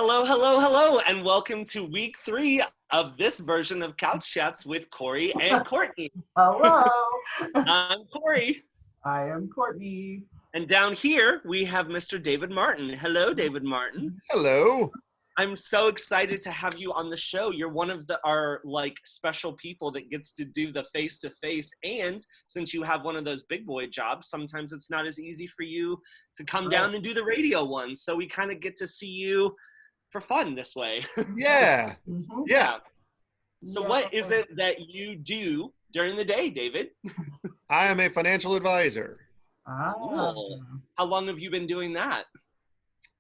Hello, hello, hello, and welcome to week 3 of this version of Couch Chats with Corey and Courtney. Hello. I'm Corey, I am Courtney. and down here we have Mr. David Martin. Hello, David Martin. Hello. I'm so excited to have you on the show. You're one of our special people that gets to do the face-to-face, and since you have one of those big boy jobs, sometimes it's not as easy for you to come down and do the radio ones. So we kind of get to see you for fun this way. Yeah. Mhm. Yeah. So Yeah. what is it that you do during the day, David? I am a financial advisor. Cool. How long have you been doing that?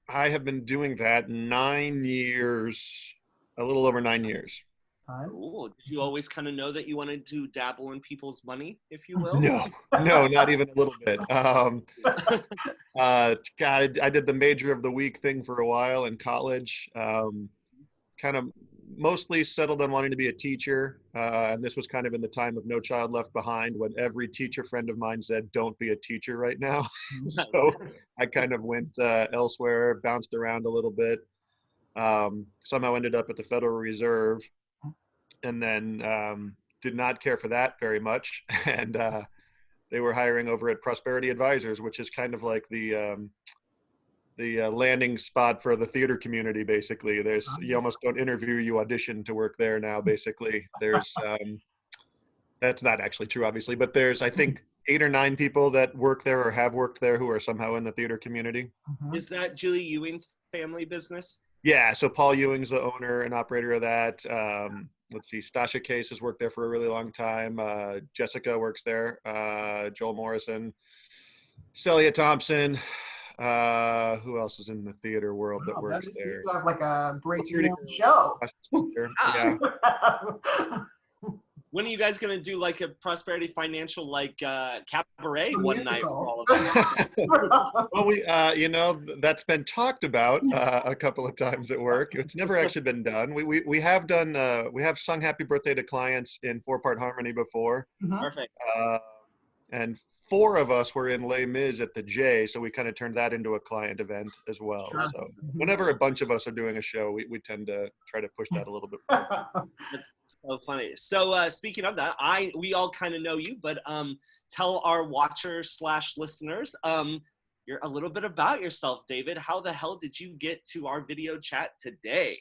I have been doing that 9 years, a little over 9 years. Cool. Did you always kind of know that you wanted to dabble in people's money, if you will? No, not even a little bit. God, I did the major of the week thing for a while in college. Kind of mostly settled on wanting to be a teacher. And this was kind of in the time of No Child Left Behind, when every teacher friend of mine said, don't be a teacher right now. So I kind of went elsewhere, bounced around a little bit. Somehow ended up at the Federal Reserve, and then did not care for that very much. And they were hiring over at Prosperity Advisors, which is kind of like the landing spot for the theater community. Basically, you almost don't interview, you audition to work there now. Basically, there's that's not actually true, obviously, but there's, I think, 8 or 9 people that work there or have worked there who are somehow in the theater community. Is that Julie Ewing's family business? Yeah, so Paul Ewing's the owner and operator of that. Let's see, Stasha Case has worked there for a really long time. Jessica works there. Joel Morrison, Celia Thompson. Who else is in the theater world that works there? You have like a great show. Yeah. When are you guys going to do like a Prosperity Financial cabaret one night for all of us? Well, we, that's been talked about a couple of times at work. It's never actually been done. We have done, we have sung Happy Birthday to clients in 4-part harmony before. Perfect. And 4 of us were in Les Mis at the J, so we kind of turned that into a client event as well. Sure. So whenever a bunch of us are doing a show, we tend to try to push that a little bit more. That's so funny. So speaking of that, we all kind of know you, but tell our watchers / listeners you're a little bit about yourself, David. How the hell did you get to our video chat today?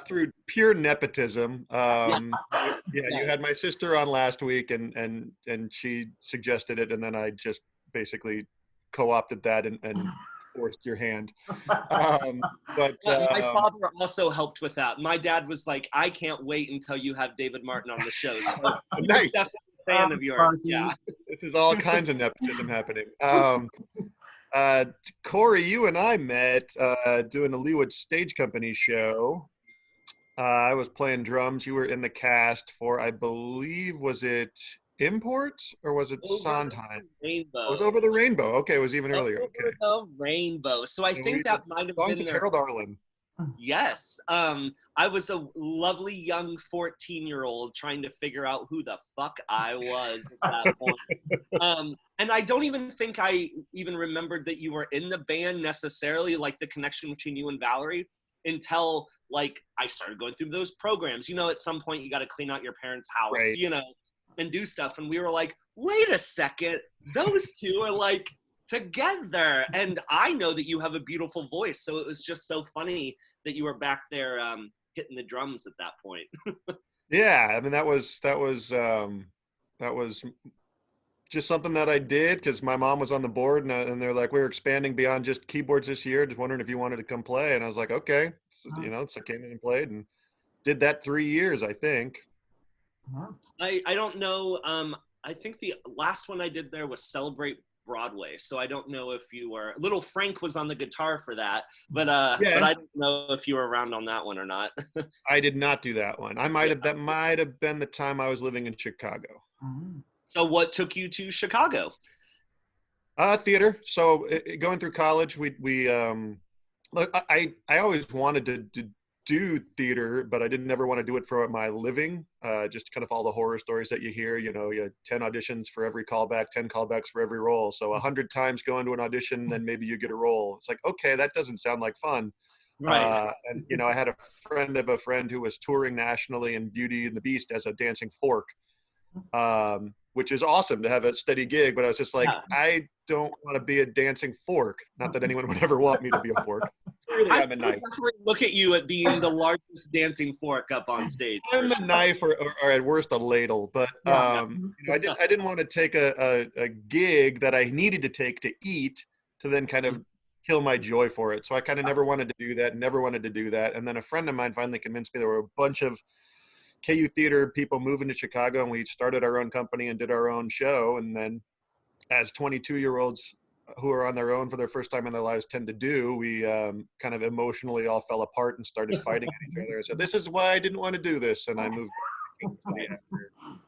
Through pure nepotism. You had my sister on last week, and she suggested it, and then I just basically co-opted that and forced your hand. But my father also helped with that. My dad was like, I can't wait until you have David Martin on the show. So nice. Definitely a fan of yours. Yeah. This is all kinds of nepotism happening. Corey, you and I met doing the Leewood Stage Company show. I was playing drums. You were in the cast for, I believe, was it Imports or was it Sondheim? Rainbow. It was Over the Rainbow. Okay, it was even earlier. Okay. Over the Rainbow. So I think that might have been Harold Arlen. Yes. I was a lovely young 14-year-old trying to figure out who the fuck I was at that point. And I don't even think I even remembered that you were in the band necessarily, like the connection between you and Valerie, until I started going through those programs. At some point you got to clean out your parents' house, right, and do stuff. And we were like, wait a second, those two are together. And I know that you have a beautiful voice, so it was just so funny that you were back there hitting the drums at that point. Yeah, I mean that was just something that I did because my mom was on the board, and they're like, we're expanding beyond just keyboards this year, just wondering if you wanted to come play. And I was like, okay. So, so I came in and played and did that 3 years, I think. I don't know. I think the last one I did there was Celebrate Broadway. So I don't know if you were. Little Frank was on the guitar for that, but I don't know if you were around on that one or not. I did not do that one. That might have been the time I was living in Chicago. So what took you to Chicago? Theater. So going through college, I always wanted to do theater, but I didn't ever want to do it for my living. Just kind of all the horror stories that you hear, you had 10 auditions for every callback, 10 callbacks for every role. So 100 times going to an audition, then maybe you get a role. It's like, okay, that doesn't sound like fun. Right. And, you know, I had a friend of a friend who was touring nationally in Beauty and the Beast as a dancing fork, which is awesome to have a steady gig. But I was just like, Yeah. I don't want to be a dancing fork. Not that anyone would ever want me to be a fork. Clearly, I I'm a would knife. definitely look at you at being the largest dancing fork up on stage. I'm a knife, or at worst a ladle. But Yeah. you know, I didn't want to take a gig that I needed to take to eat to then kind of kill my joy for it. So I kind of never wanted to do that. Never wanted to do that. And then a friend of mine finally convinced me there were a bunch of KU theater people moving to Chicago, and we started our own company and did our own show. And then, as 22-year-olds who are on their own for their first time in their lives tend to do, we kind of emotionally all fell apart and started fighting at each other. I said, "This is why I didn't want to do this," and I moved after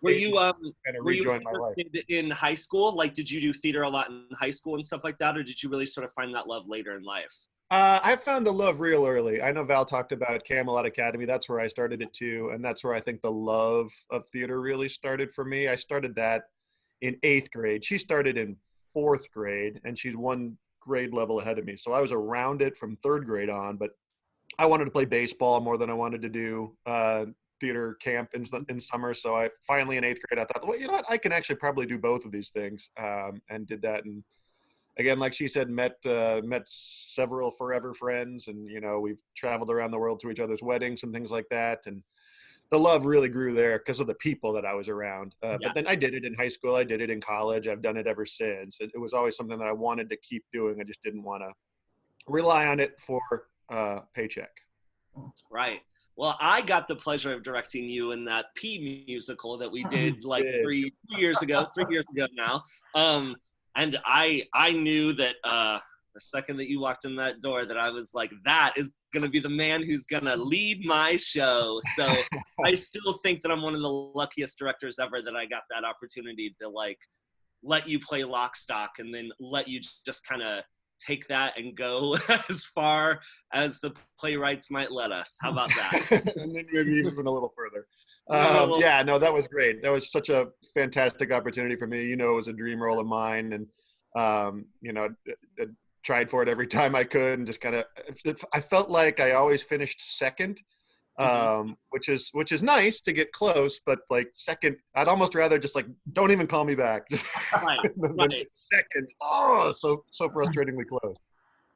Were you kind of were you rejoined my life. interested in high school? Like, did you do theater a lot in high school and stuff like that, or did you really sort of find that love later in life? I found the love real early. I know Val talked about Camelot Academy. That's where I started it too, and that's where I think the love of theater really started for me. I started that in 8th grade. She started in 4th grade, and she's one grade level ahead of me. So I was around it from 3rd grade on, but I wanted to play baseball more than I wanted to do theater camp in summer. So I finally in 8th grade, I thought, well, you know what? I can actually probably do both of these things, and did that. And again, like she said, met several forever friends, and you know, we've traveled around the world to each other's weddings and things like that. And the love really grew there because of the people that I was around. Yeah. But then I did it in high school. I did it in college. I've done it ever since. It was always something that I wanted to keep doing. I just didn't want to rely on it for paycheck. Right. Well, I got the pleasure of directing you in that P musical that we did like Did. 3 years ago now. And I knew that the second that you walked in that door that I was like, that is going to be the man who's going to lead my show. So I still think that I'm one of the luckiest directors ever that I got that opportunity to like let you play lock stock and then let you just kind of take that and go as far as the playwrights might let us. How about that? And then maybe even a little further. Little- Yeah, no, that was great. That was such a fantastic opportunity for me. You know, it was a dream role of mine, and you know, I tried for it every time I could, and just kind of, I felt like I always finished second, which is nice to get close, but like second, I'd almost rather just like, don't even call me back. Right, than right. second. Oh, so frustratingly close.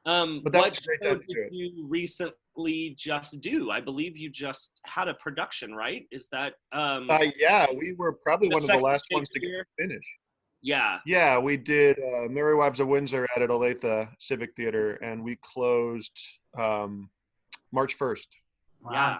But that What was a great show time to did do it. you recently just do? I believe you just had a production, right? Is that Yeah, we were probably the one of the second last ones to get to Shakespeare? finish. Yeah. Yeah, we did Merry Wives of Windsor at Olathe Civic Theater, and we closed March 1st. Yeah.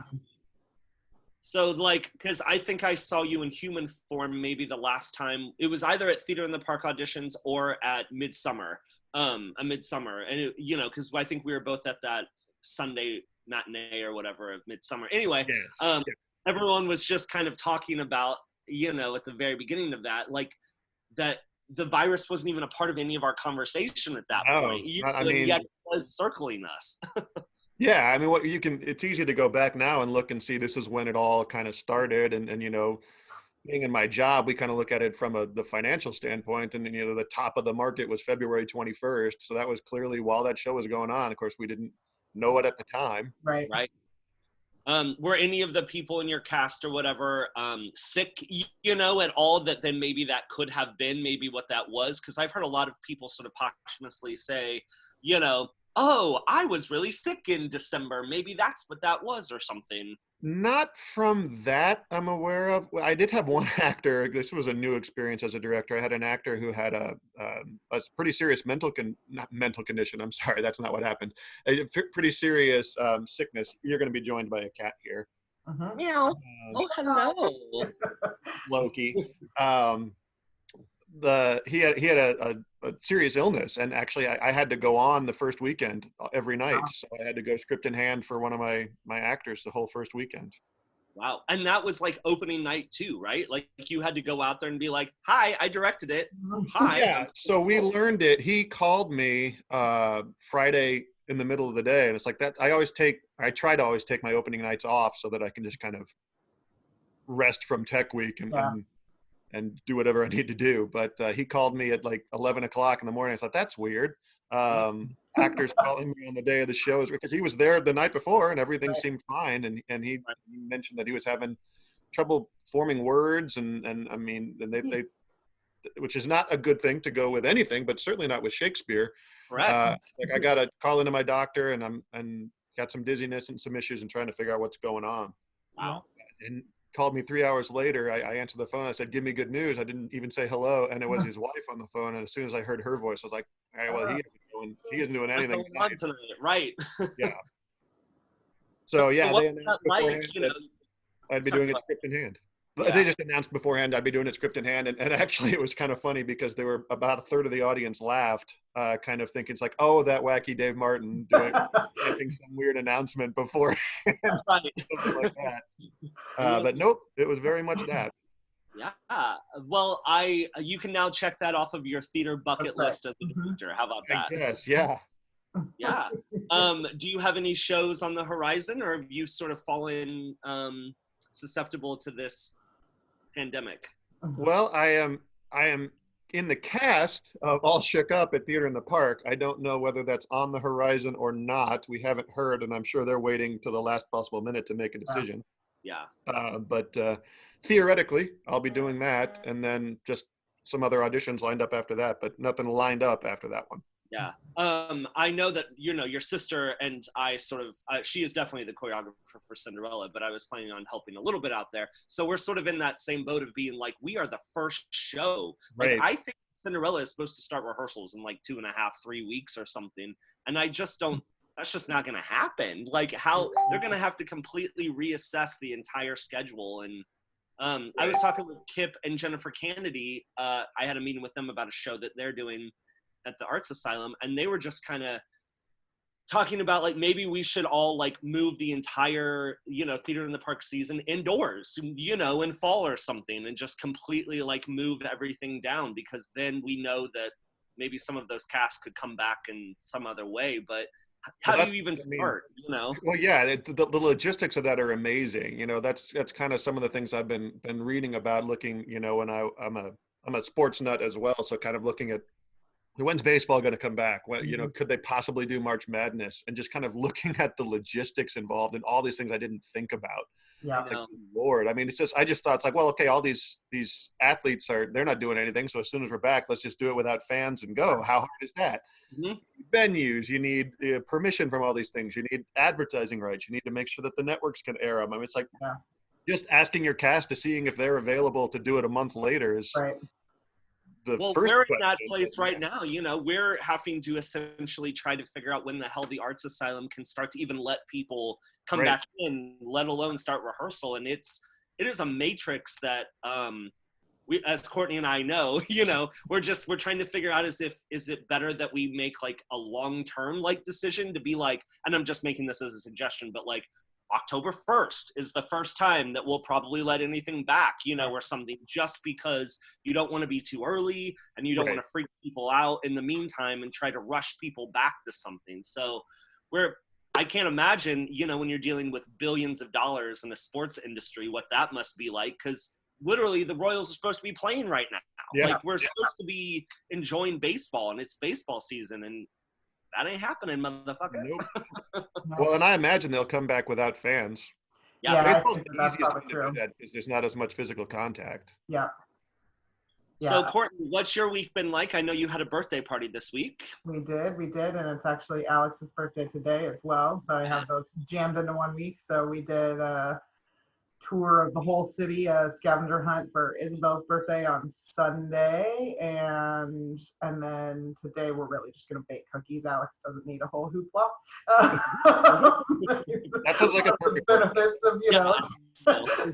So like, because I think I saw you in human form maybe the last time. It was either at Theater in the Park auditions or at Midsummer, a Midsummer, and it, you know, because I think we were both at that Sunday matinee or whatever of Midsummer. Anyway, Yes. everyone was just kind of talking about, you know, at the very beginning of that, like that the virus wasn't even a part of any of our conversation at that point. You know, and yet it was circling us. Yeah, I mean, it's easy to go back now and look and see this is when it all kind of started. And you know, being in my job, we kind of look at it from the financial standpoint. And, you know, the top of the market was February 21st. So that was clearly while that show was going on. Of course, we didn't know it at the time. Right. Right. Were any of the people in your cast or whatever sick, you know, at all that then maybe that could have been maybe what that was? Because I've heard a lot of people sort of posthumously say, you know, oh, I was really sick in December. Maybe that's what that was or something. Not from that I'm aware of. Well, I did have one actor. This was a new experience as a director. I had an actor who had a pretty serious not mental condition. I'm sorry, that's not what happened. A pretty serious sickness. You're going to be joined by a cat here. Meow. Oh, hello. Loki. He had a serious illness, and actually I had to go on the first weekend every night. Wow. So I had to go script in hand for one of my actors the whole first weekend. Wow. And that was like opening night too, right? Like you had to go out there and be like, hi, I directed it. Hi. Yeah, so we learned it. He called me Friday in the middle of the day, and it's like that. I try to always take my opening nights off so that I can just kind of rest from tech week and do whatever I need to do. But he called me at like 11 o'clock in the morning. I thought, that's weird. actors calling me on the day of the shows because he was there the night before and everything seemed fine. And he mentioned that he was having trouble forming words. And I mean, and they which is not a good thing to go with anything, but certainly not with Shakespeare. Correct. Like I got to call into my doctor and got some dizziness and some issues and trying to figure out what's going on. Wow. And called me 3 hours later. I answered the phone. I said, "Give me good news." I didn't even say hello, and it was his wife on the phone. And as soon as I heard her voice, I was like, "All right, well, he isn't doing anything tonight." Right. Yeah. So yeah, what they was announced that like, beforehand that I'd be doing it script in hand. Yeah. They just announced beforehand I'd be doing it script in hand, and actually it was kind of funny because there were about a third of the audience laughed, kind of thinking it's like, oh, that wacky Dave Martin making some weird announcement before, right. something like that. But nope, it was very much that. Yeah. Well, you can now check that off of your theater bucket list as a director. How about that? Yes. Yeah. Yeah. Do you have any shows on the horizon, or have you sort of fallen susceptible to this pandemic? Well, I am in the cast of All Shook Up at Theater in the Park. I don't know whether that's on the horizon or not. We haven't heard, and I'm sure they're waiting to the last possible minute to make a decision. Yeah. But theoretically, I'll be doing that, and then just some other auditions lined up after that, but nothing lined up after that one. Yeah. I know that, your sister and I sort of, she is definitely the choreographer for Cinderella, but I was planning on helping a little bit out there. So we're sort of in that same boat of being like, we are the first show. Right. Like, I think Cinderella is supposed to start rehearsals in like 2.5, 3 weeks or something. And I just don't, that's just not going to happen. Like, how they're going to have to completely reassess the entire schedule. And I was talking with Kip and Jennifer Kennedy. I had a meeting with them about a show that they're doing at the Arts Asylum, and they were just kind of talking about like maybe we should all like move the entire Theater in the Park season indoors, in fall or something, and just completely like move everything down, because then we know that maybe some of those casts could come back in some other way. But how do you even start? Well, yeah, the logistics of that are amazing. That's kind of some of the things I've been reading about, looking. When I'm a sports nut as well, so kind of looking at when's baseball going to come back? What, could they possibly do March Madness? And just kind of looking at the logistics involved and all these things I didn't think about. Yeah. Like, Lord, I mean, I just thought it's like, well, okay, all these athletes they're not doing anything. So as soon as we're back, let's just do it without fans and go. How hard is that? Mm-hmm. Venues, you need permission from all these things. You need advertising rights. You need to make sure that the networks can air them. I mean, it's like just asking your cast to seeing if they're available to do it a month later is right. We're in that place right now. We're having to essentially try to figure out when the hell the Arts Asylum can start to even let people come back in, let alone start rehearsal. And it is a matrix that we, as Courtney and I know, we're trying to figure out is it better that we make like a long-term like decision to be like, and I'm just making this as a suggestion, but like October 1st is the first time that we'll probably let anything back, or something, just because you don't want to be too early and you don't want to freak people out in the meantime and try to rush people back to something. So I can't imagine, when you're dealing with billions of dollars in the sports industry, what that must be like, because literally the Royals are supposed to be playing right now. Yeah. Like, we're supposed to be enjoying baseball, and it's baseball season, and that ain't happening, motherfucker. Nope. Well, and I imagine they'll come back without fans. Yeah, baseball's the easiest one to do that because there's not as much physical contact. Yeah. So, Courtney, what's your week been like? I know you had a birthday party this week. We did, and it's actually Alex's birthday today as well. So I have those jammed into 1 week. So we did a tour of the whole city, a scavenger hunt for Isabel's birthday on Sunday, and then today we're really just gonna bake cookies. Alex doesn't need a whole hoopla. That sounds like a perfect benefits of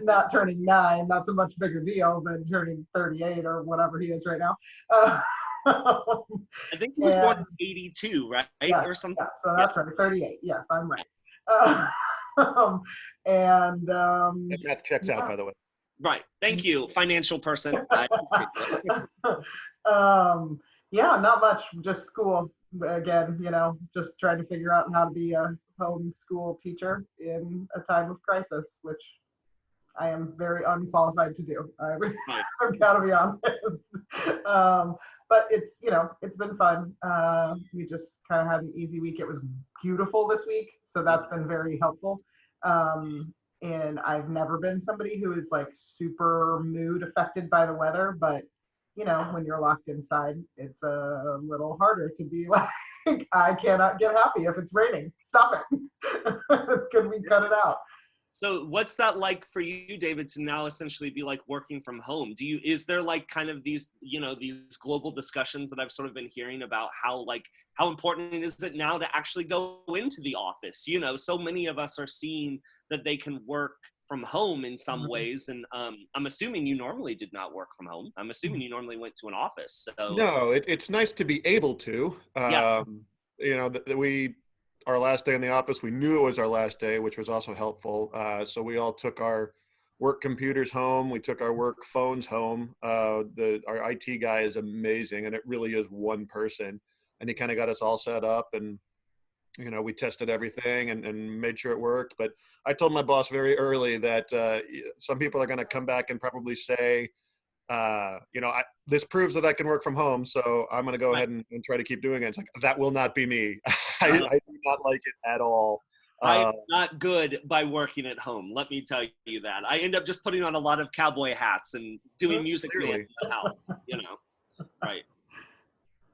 not turning 9. That's a much bigger deal than turning 38 or whatever he is right now. I think he was born in 82, right? Yeah, or something. Yeah, so that's right, 38. Yes, I'm right. That math checks out, by the way. Right. Thank you, financial person. Not much, just school. Again, just trying to figure out how to be a home school teacher in a time of crisis, which I am very unqualified to do. I've got to be honest. but it's, it's been fun. We just kind of had an easy week. It was beautiful this week, so that's been very helpful. And I've never been somebody who is like super mood affected by the weather, but when you're locked inside, it's a little harder to be like, I cannot get happy if it's raining. Stop it. Can we cut it out? So what's that like for you, David, to now essentially be like working from home? Is there like kind of these, these global discussions that I've sort of been hearing about how important is it now to actually go into the office? So many of us are seeing that they can work from home in some ways. And I'm assuming you normally did not work from home. I'm assuming you normally went to an office. So no, it's nice to be able to. Yeah. Our last day in the office, we knew it was our last day, which was also helpful. So we all took our work computers home. We took our work phones home. Our IT guy is amazing, and it really is one person. And he kind of got us all set up, and we tested everything and made sure it worked. But I told my boss very early that some people are going to come back and probably say, this proves that I can work from home, so I'm going to go ahead and try to keep doing it. It's like, that will not be me. I do not like it at all. I'm not good by working at home. Let me tell you that. I end up just putting on a lot of cowboy hats and doing music in the house, right.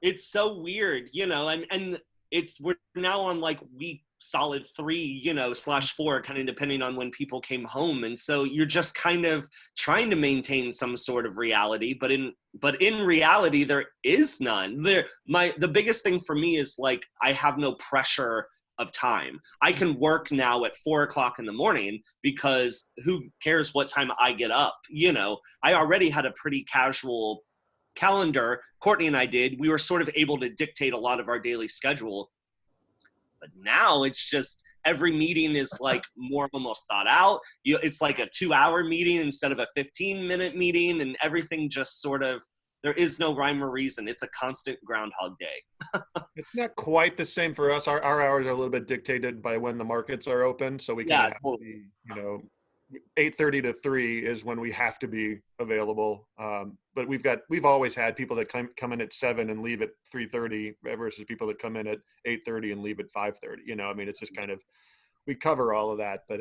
It's so weird, and we're now on like week solid 3, /4, kind of depending on when people came home. And so you're just kind of trying to maintain some sort of reality, but in reality, there is none. The biggest thing for me is like, I have no pressure of time. I can work now at 4:00 in the morning because who cares what time I get up? I already had a pretty casual calendar. Courtney and I did. We were sort of able to dictate a lot of our daily schedule. But now it's just every meeting is like more almost thought out. It's like a 2-hour meeting instead of a 15-minute meeting, and everything just sort of, there is no rhyme or reason. It's a constant Groundhog Day. It's not quite the same for us. Our hours are a little bit dictated by when the markets are open, so we kind of have to be, 8:30 to 3 is when we have to be available. But we've always had people that come in at 7 and leave at 3:30 versus people that come in at 8:30 and leave at 5:30. It's just kind of, we cover all of that, but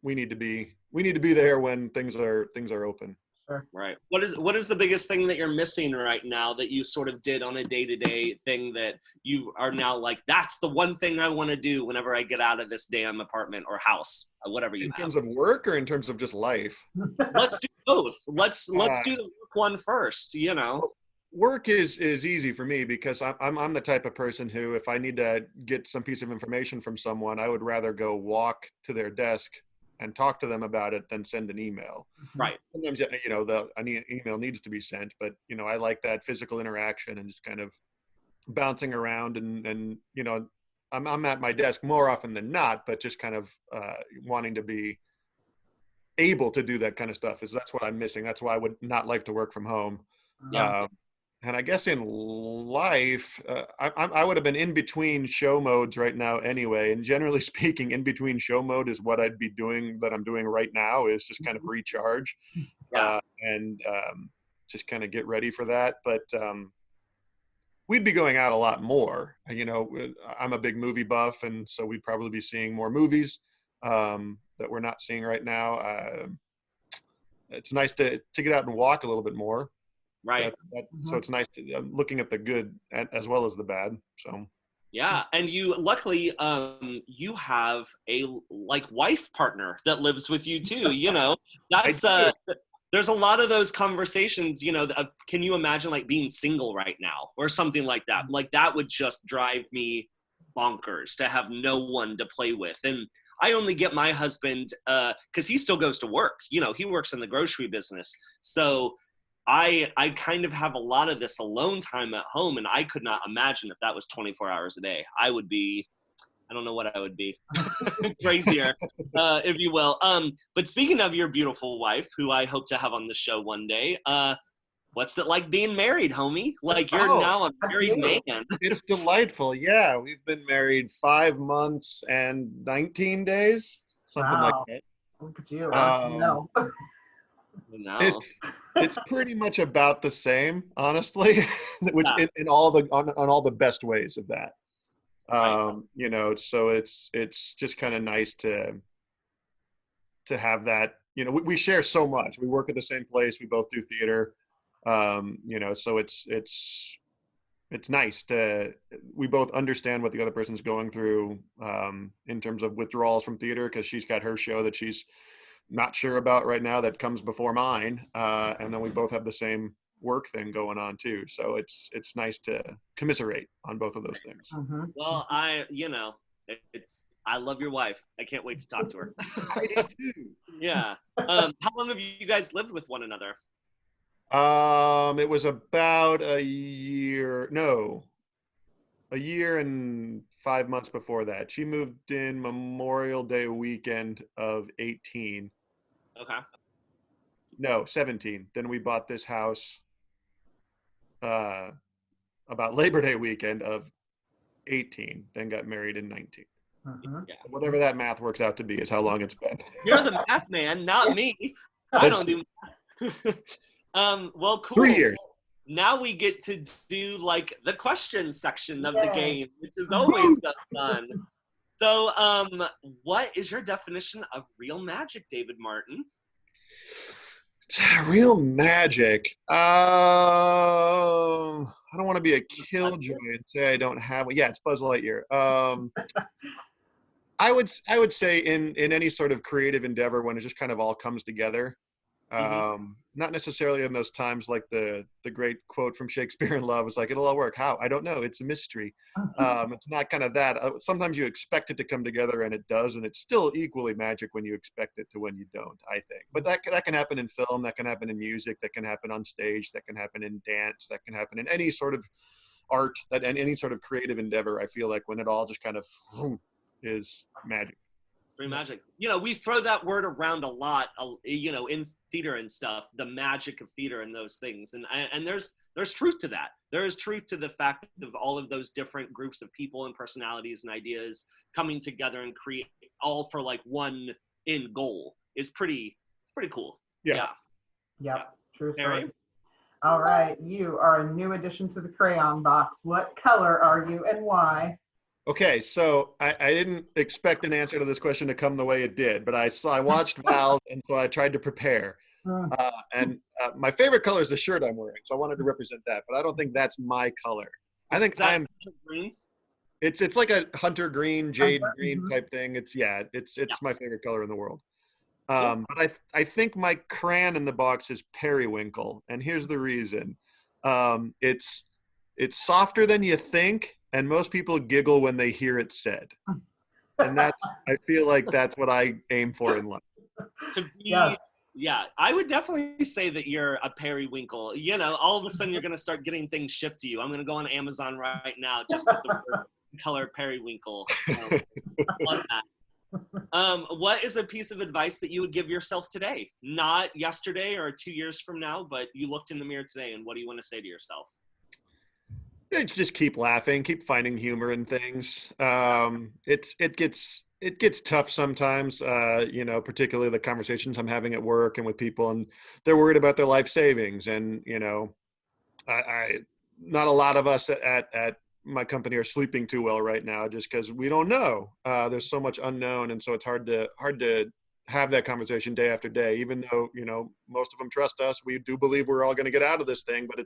we need to be there when things are open. Sure. Right. What is the biggest thing that you're missing right now that you sort of did on a day-to-day thing that you are now like, that's the one thing I want to do whenever I get out of this damn apartment or house, whatever you have? In terms of work or in terms of just life? Let's do both. Let's do the work one first, Work is easy for me because I'm the type of person who, if I need to get some piece of information from someone, I would rather go walk to their desk and talk to them about it than send an email. Right. Sometimes, an email needs to be sent, but, I like that physical interaction and just kind of bouncing around and I'm at my desk more often than not, but just kind of wanting to be able to do that kind of stuff that's what I'm missing. That's why I would not like to work from home. Yeah. And I guess in life, I would have been in between show modes right now anyway. And generally speaking, in between show mode is what I'd be doing that I'm doing right now, is just kind of recharge and just kind of get ready for that. But we'd be going out a lot more. I'm a big movie buff, and so we'd probably be seeing more movies that we're not seeing right now. It's nice to get out and walk a little bit more. Right. So it's nice to looking at the good as well as the bad. So yeah, and you luckily you have a wife partner that lives with you too. That's there's a lot of those conversations. Can you imagine like being single right now or something like that? Like that would just drive me bonkers to have no one to play with. And I only get my husband because he still goes to work. He works in the grocery business, so I kind of have a lot of this alone time at home, and I could not imagine if that was 24 hours a day. I don't know what I would be, crazier, if you will. But speaking of your beautiful wife, who I hope to have on the show one day, what's it like being married, homie? Like you're now a married man. It's delightful. Yeah, we've been married 5 months and 19 days, something like that. Look at you. No. No. It's pretty much about the same, honestly, which Yeah. in all the on all the best ways of that. Right. You know, so it's just kind of nice to have that. You know, we share so much. We work at the same place. We both do theater. You know, so it's nice to we both understand what the other person's going through in terms of withdrawals from theater, because she's got her show that she's not sure about right now that comes before mine, and then we both have the same work thing going on too, so it's nice to commiserate on both of those things. Mhm. Well, it's I love your wife. I can't wait to talk to her. I do too. Yeah. How long have you guys lived with one another? It was about a year and 5 months before that. She moved in Memorial Day weekend of 18. Okay. No, 17. Then we bought this house uh, about Labor Day weekend of 18, then got married in 19. Mhm. Yeah. Whatever that math works out to be is how long it's been. You're the math man, not me. I That's don't do math. Well, 3 cool. years. Now we get to do like the question section of the Yay. game, which is always the fun. So, what is your definition of real magic, David Martin? Real magic. I don't want to be a killjoy and say I don't have. Yeah, it's Buzz Lightyear. I would say in any sort of creative endeavor, when it just kind of all comes together. Not necessarily in those times like the great quote from Shakespeare in Love was like, it'll all work. How? I don't know. It's a mystery. It's not kind of that. Sometimes you expect it to come together and it does, and it's still equally magic when you expect it to when you don't, I think. But that can happen in film, that can happen in music, that can happen on stage, that can happen in dance, that can happen in any sort of art, that and any sort of creative endeavor. I feel like when it all just kind of is magic. It's pretty magic. You know, we throw that word around a lot, you know, in theater and stuff, the magic of theater and those things. And there's truth to that. There is truth to the fact of all of those different groups of people and personalities and ideas coming together and create all for like one end goal is it's pretty cool. Yeah. Yep. True Harry? story. All right. You are a new addition to the crayon box. What color are you and why? Okay, so I didn't expect an answer to this question to come the way it did, but I watched Valve, and so I tried to prepare. Mm. And my favorite color is the shirt I'm wearing, so I wanted to represent that. But I don't think that's my color. I think Is that green? It's like a hunter green, jade green Mhm. type thing. It's my favorite color in the world. Cool. But I think my crayon in the box is periwinkle, and here's the reason. It's softer than you think, and most people giggle when they hear it said. And I feel like that's what I aim for in life. To be Yeah. Yeah, I would definitely say that you're a periwinkle. You know, all of a sudden you're going to start getting things shipped to you. I'm going to go on Amazon right now just with the word color periwinkle. Love that. What is a piece of advice that you would give yourself today? Not yesterday or 2 years from now, but you looked in the mirror today, and what do you want to say to yourself? Yeah, just keep laughing, keep finding humor in things. It gets tough sometimes, you know, particularly the conversations I'm having at work and with people, and they're worried about their life savings. And you know, I not a lot of us at my company are sleeping too well right now, just because we don't know. There's so much unknown, and so it's hard to have that conversation day after day. Even though you know most of them trust us, we do believe we're all going to get out of this thing. But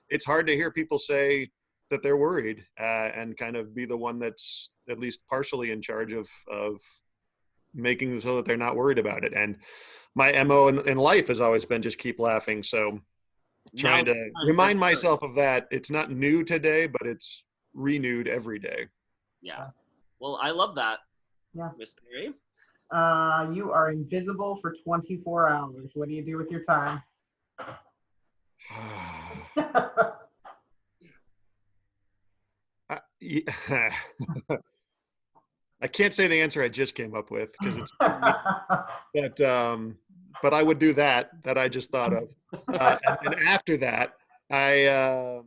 it's hard to hear people say that they're worried and kind of be the one that's at least partially in charge of making so that they're not worried about it. And my MO in life has always been just keep laughing. So trying Now, to remind myself of that. It's not new today, but it's renewed every day. yeah. Well, I love that. Yeah. Miss Mary. You are invisible for 24 hours. What do you do with your time? Yeah. I can't say the answer I just came up with because it's but I would do that I just thought of. And after that, God,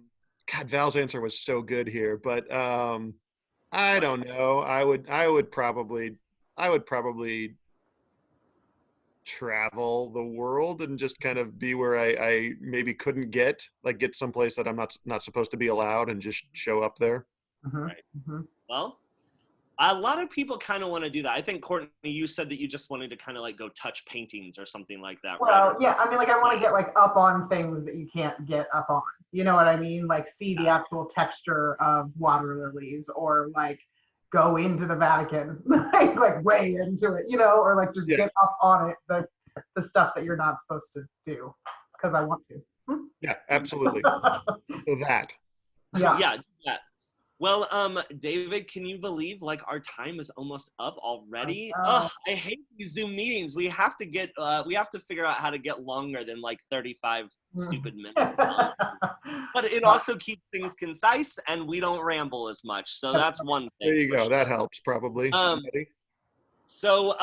Val's answer was so good here, but I don't know. I would probably travel the world and just kind of be where I maybe couldn't get someplace that I'm not supposed to be allowed and just show up there. Right. Well, a lot of people kind of want to do that. I think, Courtney, you said that you just wanted to kind of like go touch paintings or something like that. Well, right? yeah, I mean, like I want to get like up on things that you can't get up on. You know what I mean? Like see the actual texture of water lilies, or like go into the Vatican, like way into it, you know, or like just get up on it, the stuff that you're not supposed to do, because I want to. Yeah, absolutely. So that. Yeah. Well, David, can you believe like our time is almost up already? I hate these Zoom meetings. We have to figure out how to get longer than like 35 stupid minutes. But it also keeps things concise and we don't ramble as much. So that's one thing. There you go. Sure. That helps probably. So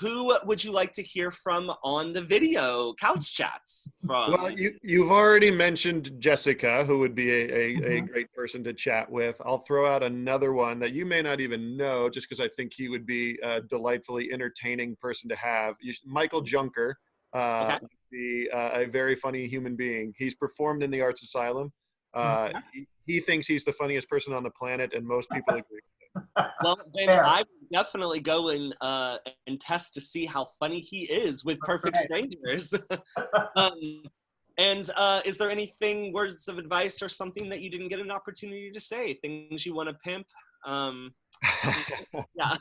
who would you like to hear from on the video couch chats from? Well, you've already mentioned Jessica, who would be a great person to chat with. I'll throw out another one that you may not even know, just because I think he would be a delightfully entertaining person to have. Michael Junker would be a very funny human being. He's performed in the Arts Asylum. He thinks he's the funniest person on the planet, and most people agree. Well, then I would definitely go and test to see how funny he is with perfect strangers. And is there anything, words of advice or something that you didn't get an opportunity to say? Things you want to pimp? Yeah.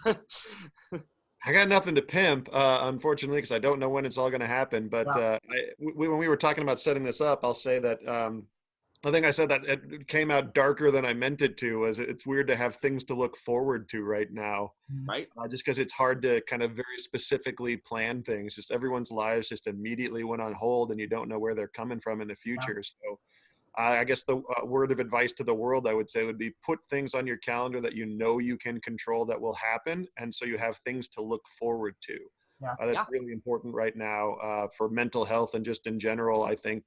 I got nothing to pimp, unfortunately, because I don't know when it's all going to happen. But when we were talking about setting this up, I'll say that I think I said that it came out darker than I meant it to. It's weird to have things to look forward to right now, right? Just because it's hard to kind of very specifically plan things. Just everyone's lives just immediately went on hold, and you don't know where they're coming from in the future. So, I guess the word of advice to the world, I would say, would be put things on your calendar that you know you can control that will happen, and so you have things to look forward to. That's really important right now for mental health and just in general. I think.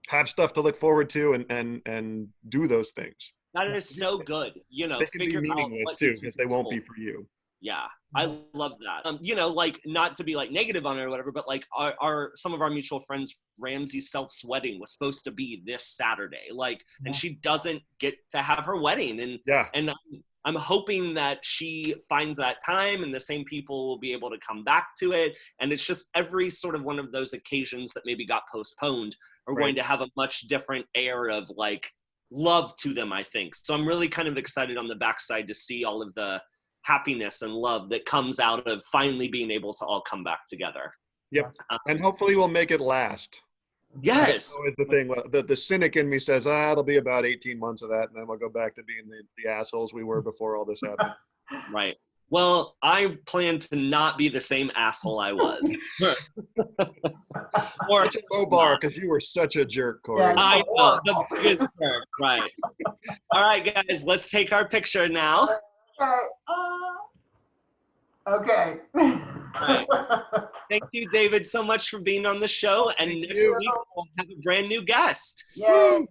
Have stuff to look forward to and do those things. That is so good. You know, they can be meaningless too, because they won't be for you. Yeah, I love that. You know, like not to be like negative on it or whatever, but like our some of our mutual friends, Ramsey Self's wedding was supposed to be this Saturday. Like, and she doesn't get to have her wedding, and I'm hoping that she finds that time and the same people will be able to come back to it. And it's just every sort of one of those occasions that maybe got postponed are going to have a much different air of like love to them, I think. So I'm really kind of excited on the backside to see all of the happiness and love that comes out of finally being able to all come back together. Yep. And hopefully we'll make it last. Yes. That's always the thing. The cynic in me says, it'll be about 18 months of that, and then we'll go back to being the assholes we were before all this happened. Right. Well, I plan to not be the same asshole I was. Or such a low bar, because you were such a jerk, Corey. Yeah, I know, the biggest jerk. Right. All right, guys, let's take our picture now. Okay. Right. Thank you, David, so much for being on the show. And next week we'll have a brand new guest. Yay.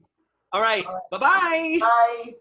All right. Bye-bye. Bye.